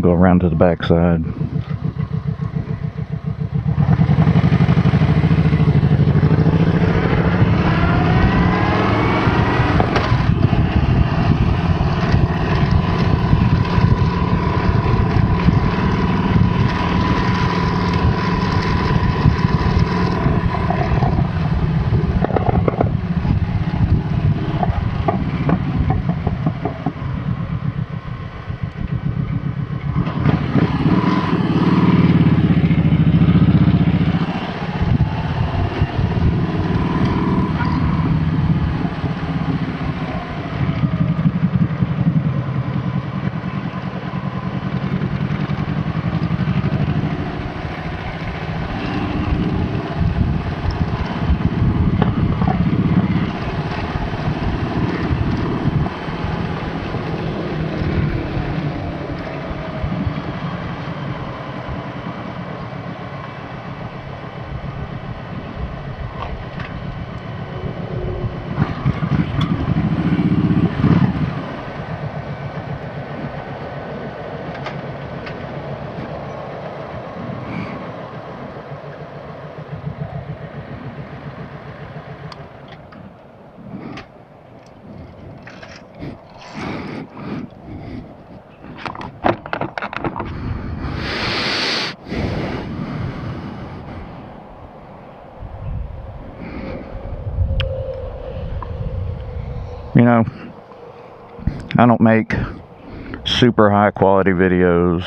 go around to the back side. You know, I don't make super high quality videos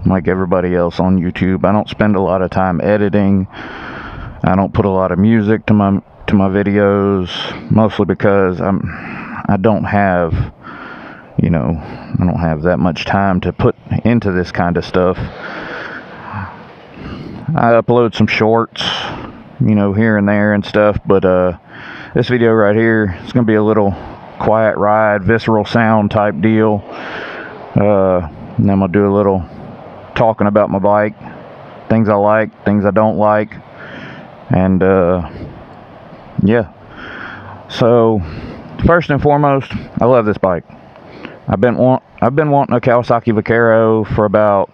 like everybody else on YouTube. I don't spend a lot of time editing. I don't put a lot of music to my videos, mostly because I don't have, you know, I don't have that much time to put into this kind of stuff. I upload some shorts, you know, here and there and stuff, but this video right here is going to be a little quiet ride, visceral sound type deal. And I'm going to do a little talking about my bike, things I like, things I don't like, and yeah. So first and foremost, I love this bike. I've been wanting a Kawasaki Vaquero for about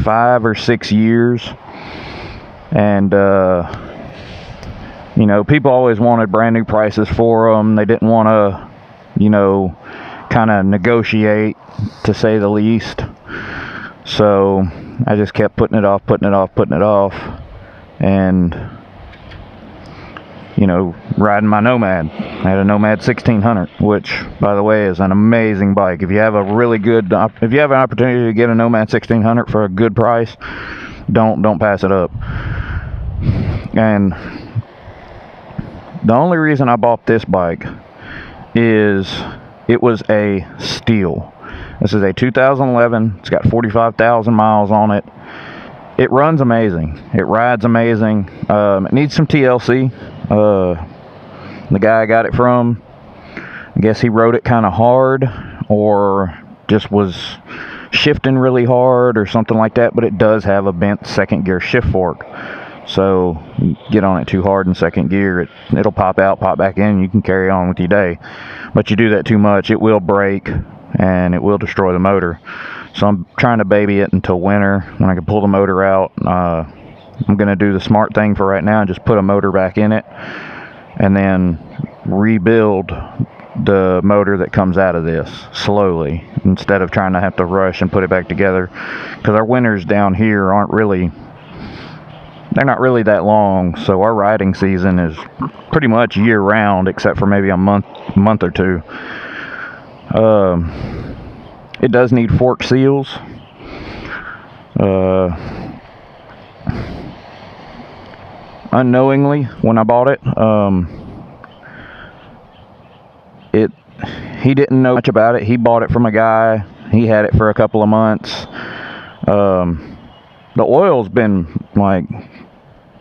5 or 6 years, and you know, people always wanted brand new prices for them. They didn't want to, you know, kind of negotiate, to say the least. So I just kept putting it off, and, you know, riding my Nomad. I had a Nomad 1600, which, by the way, is an amazing bike. If you have an opportunity to get a Nomad 1600 for a good price, don't pass it up. And the only reason I bought this bike is it was a steal. This is a 2011. It's got 45,000 miles on it. It runs amazing. It rides amazing. It needs some TLC. The guy I got it from, I guess he rode it kind of hard, or just was shifting really hard or something like that, but it does have a bent second gear shift fork. So you get on it too hard in second gear, it'll pop out, pop back in, and you can carry on with your day. But you do that too much, it will break and it will destroy the motor. So I'm trying to baby it until winter when I can pull the motor out. I'm going to do the smart thing for right now and just put a motor back in it, and then rebuild the motor that comes out of this slowly, instead of trying to have to rush and put it back together, because our winters down here they're not really that long. So our riding season is pretty much year round, except for maybe a month or two. It does need fork seals. Unknowingly, when I bought it, he didn't know much about it. He bought it from a guy. He had it for a couple of months. The oil's been like,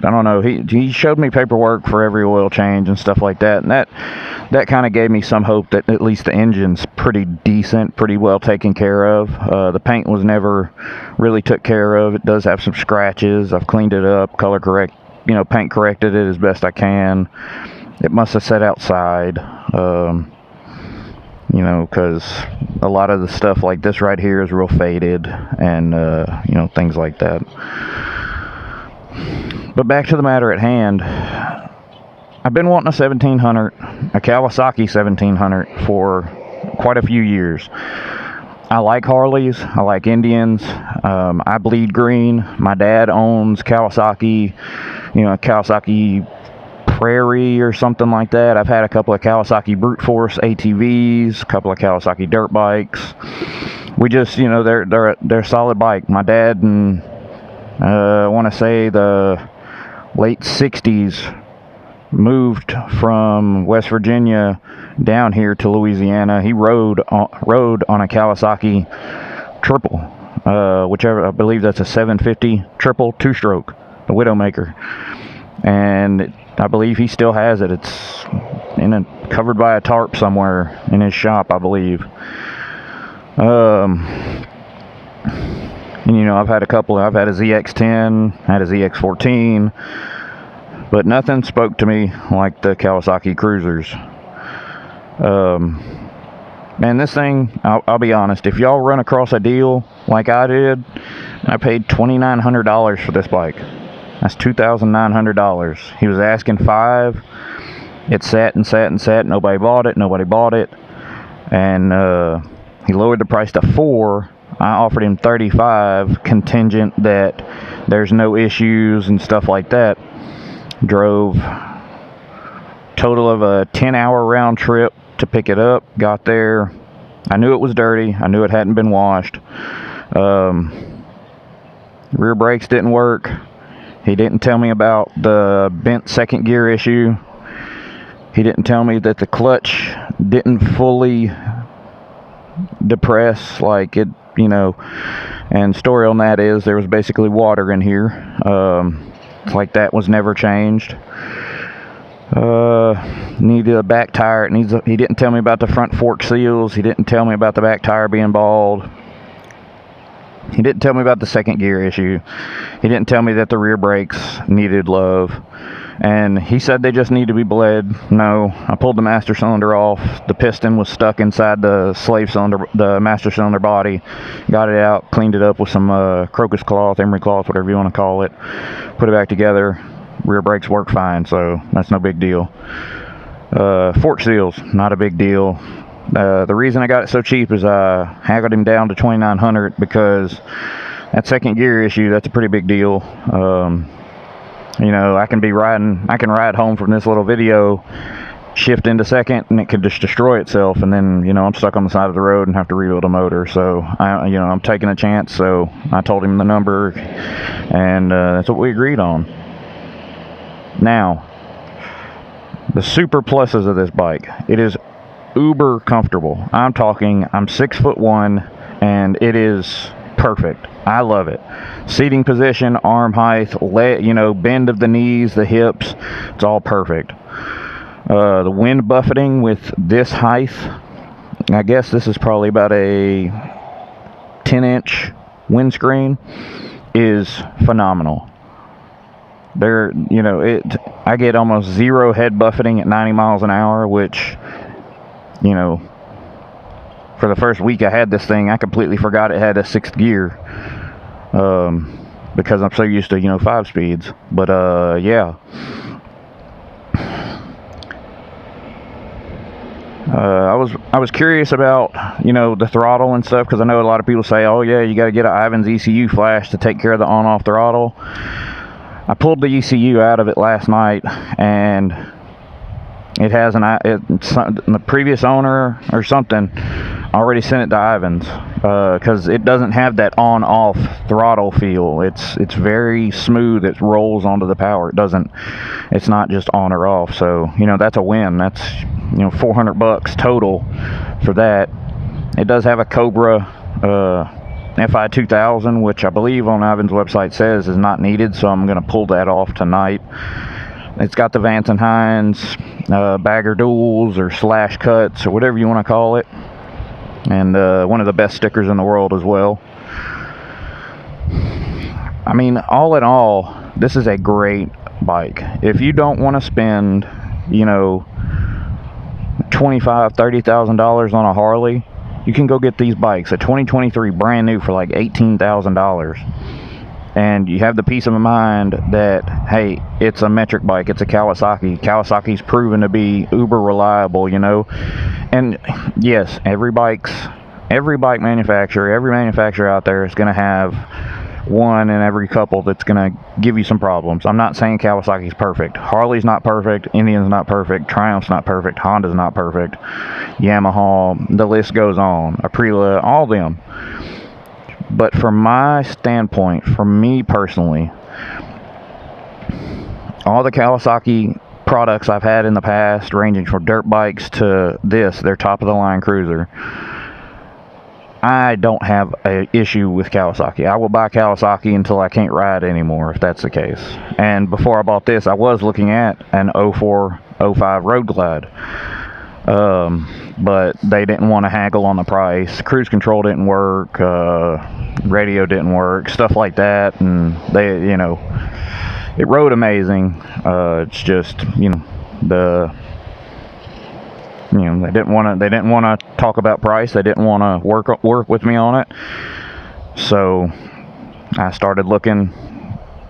I don't know, he showed me paperwork for every oil change and stuff like that, and that kind of gave me some hope that at least the engine's pretty decent, pretty well taken care of. The paint was never really took care of. It does have some scratches. I've cleaned it up, paint corrected it as best I can. It must have sat outside. you know, because a lot of the stuff like this right here is real faded, and you know, things like that. But back to the matter at hand. I've been wanting a 1700, a Kawasaki 1700 for quite a few years. I like Harleys, I like Indians, I bleed green. My dad owns Kawasaki, you know, Kawasaki Prairie or something like that. I've had a couple of Kawasaki Brute Force ATVs, a couple of Kawasaki dirt bikes. We just, you know, they're a solid bike. My dad, in I want to say the late 60s, moved from West Virginia down here to Louisiana. He rode on a Kawasaki triple, whichever, I believe that's a 750 triple 2-stroke, the Widowmaker, and I believe he still has it. It's covered by a tarp somewhere in his shop, I believe. And you know, I've had a couple. I've had a ZX10, had a ZX14, but nothing spoke to me like the Kawasaki Cruisers. Man, this thing, I'll be honest, if y'all run across a deal like I did, I paid $2,900 for this bike. That's $2,900. He was asking $5,000. It sat and sat and sat. Nobody bought it. And he lowered the price to $4,000. I offered him $35,000, contingent that there's no issues and stuff like that. Drove total of a 10-hour round trip to pick it up. Got there. I knew it was dirty. I knew it hadn't been washed. Rear brakes didn't work. He didn't tell me about the bent second gear issue. He didn't tell me that the clutch didn't fully depress like it, you know. And story on that is there was basically water in here. It's like that was never changed. Needed a back tire. He didn't tell me about the front fork seals. He didn't tell me about the back tire being bald. He didn't tell me about the second gear issue. He didn't tell me that the rear brakes needed love. And he said they just need to be bled. No, I pulled the master cylinder off. The piston was stuck inside the slave cylinder, the master cylinder body. Got it out, cleaned it up with some crocus cloth, emery cloth, whatever you want to call it. Put it back together. Rear brakes work fine, so that's no big deal. Fork seals, not a big deal. The reason I got it so cheap is I haggled him down to $2,900 because that second gear issue, that's a pretty big deal. You know, I can ride home from this little video, shift into second, and it could just destroy itself, and then, you know, I'm stuck on the side of the road and have to rebuild a motor. So I'm taking a chance. So I told him the number, and that's what we agreed on. Now, the super pluses of this bike. It is uber comfortable. I'm 6'1", and it is perfect. I love it. Seating position, arm height, bend of the knees, the hips, it's all perfect. The wind buffeting with this height, I guess this is probably about a 10-inch windscreen, is phenomenal. I get almost zero head buffeting at 90 miles an hour, which, for the first week I had this thing, I completely forgot it had a 6th gear, because I'm so used to 5 speeds. But yeah, I was curious about the throttle and stuff, because I know a lot of people say, oh yeah, you got to get an Ivan's ECU flash to take care of the on-off throttle. I pulled the ECU out of it last night, and it has the previous owner or something already sent it to Ivan's, because it doesn't have that on-off throttle feel. It's very smooth. It rolls onto the power. It's not just on or off. So that's a win. That's $400 total for that. It does have a Cobra FI 2000, which I believe on Ivan's website says is not needed, so I'm going to pull that off tonight. It's got the Vance & Hines bagger duals or slash cuts or whatever you want to call it, and one of the best stickers in the world as well. I mean, all in all, this is a great bike. If you don't want to spend $2,000 $30,000 on a Harley, you can go get these bikes, a 2023 brand new, for like $18,000. And you have the peace of mind that, hey, it's a metric bike, it's a Kawasaki. Kawasaki's proven to be uber reliable, you know. And yes, every bike manufacturer out there is going to have one in every couple that's going to give you some problems. I'm not saying Kawasaki's perfect. Harley's not perfect, Indian's not perfect, Triumph's not perfect, Honda's not perfect, Yamaha, the list goes on, Aprilia, all them. But from my standpoint, for me personally, all the Kawasaki products I've had in the past, ranging from dirt bikes to their top of the line cruiser, I don't have an issue with Kawasaki. I will buy Kawasaki until I can't ride anymore, if that's the case. And before I bought this, I was looking at an 04, 05 Road Glide. But they didn't want to haggle on the price. Cruise control didn't work, radio didn't work, stuff like that. And they, you know, it rode amazing. It's just, you know, they didn't want to talk about price. They didn't want to work with me on it. So I started looking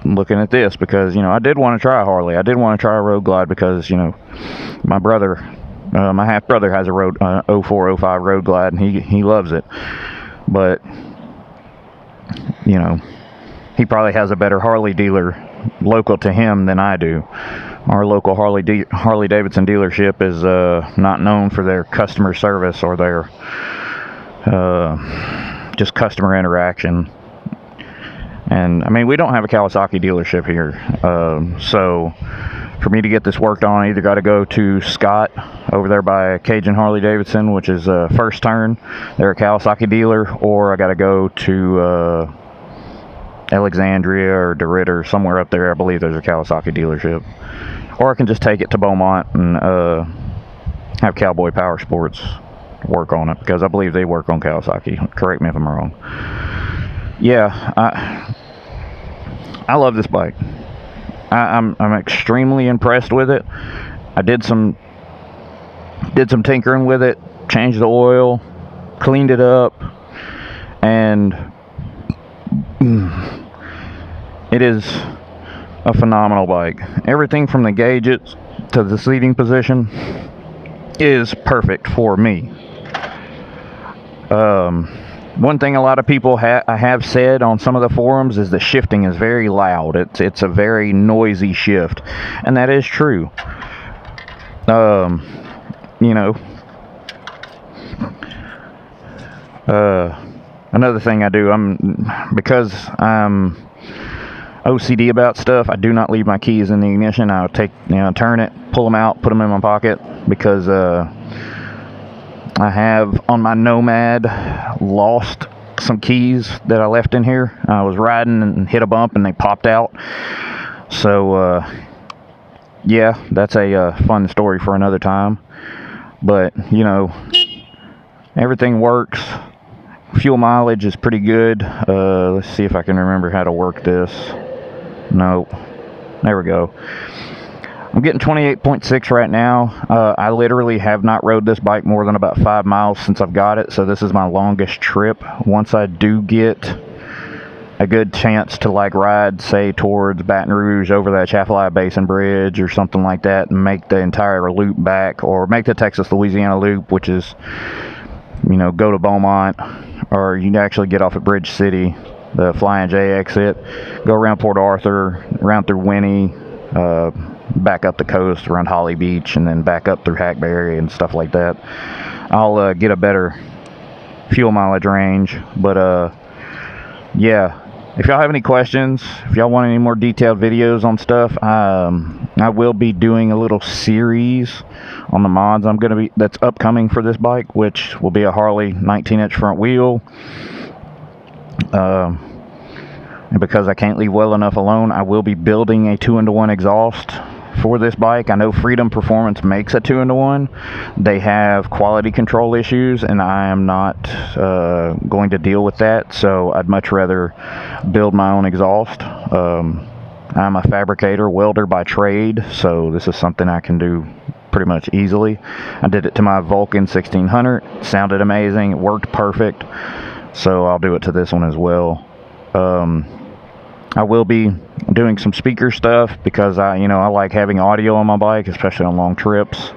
at this because, you know, I did want to try a Harley. I did want to try a Road Glide because, you know, my half brother has a 04, 05 Road Glide, and he loves it. But, you know, he probably has a better Harley dealer local to him than I do. Our local Harley Davidson dealership is not known for their customer service or their just customer interaction. And I mean, we don't have a Kawasaki dealership here, so for me to get this worked on, I either got to go to Scott over there by Cajun Harley Davidson, which is First Turn. They're a Kawasaki dealer, or I got to go to Alexandria or DeRidder, somewhere up there. I believe there's a Kawasaki dealership. Or I can just take it to Beaumont and have Cowboy Power Sports work on it, because I believe they work on Kawasaki. Correct me if I'm wrong. Yeah, I love this bike. I'm extremely impressed with it. I did some tinkering with it, changed the oil, cleaned it up, and it is a phenomenal bike. Everything from the gauges to the seating position is perfect for me. One thing a lot of people have said on some of the forums is the shifting is very loud. It's a very noisy shift, and that is true. You know, another thing I do, because I'm OCD about stuff, I do not leave my keys in the ignition. I'll turn it, pull them out, put them in my pocket, because I have on my Nomad lost some keys that I left in here. I was riding and hit a bump and they popped out. So yeah, that's a fun story for another time. But you know, everything works. Fuel mileage is pretty good. Let's see if I can remember how to work this. Nope. There we go. I'm getting 28.6 right now. I literally have not rode this bike more than about 5 miles since I've got it, so this is my longest trip. Once I do get a good chance to like ride, say, towards Baton Rouge over that Chaffalaya Basin Bridge or something like that, and make the entire loop back, or make the Texas-Louisiana loop, which is, you know, go to Beaumont, or you can actually get off at Bridge City, the Flying J exit, go around Port Arthur, around through Winnie, back up the coast around Holly Beach, and then back up through Hackberry and stuff like that. I'll get a better fuel mileage range. But yeah, if y'all have any questions, if y'all want any more detailed videos on stuff, I will be doing a little series on the mods that's upcoming for this bike, which will be a Harley 19-inch front wheel. And because I can't leave well enough alone, I will be building a 2-in-1 exhaust for this bike. I know Freedom Performance makes a 2-in-1. They have quality control issues, and I am not going to deal with that, so I'd much rather build my own exhaust. I'm a fabricator, welder by trade, so this is something I can do pretty much easily. I did it to my Vulcan 1600. Sounded amazing. It worked perfect. So I'll do it to this one as well. I will be doing some speaker stuff because I like having audio on my bike, especially on long trips.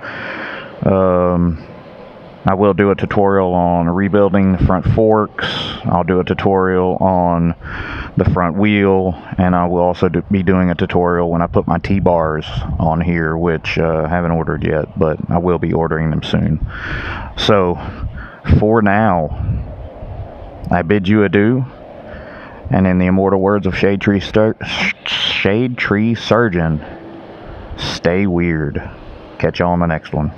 I will do a tutorial on rebuilding the front forks. I'll do a tutorial on the front wheel, and I will also be doing a tutorial when I put my T-bars on here, which I haven't ordered yet, but I will be ordering them soon. So, for now, I bid you adieu, and in the immortal words of Shade Tree Surgeon, stay weird. Catch y'all on the next one.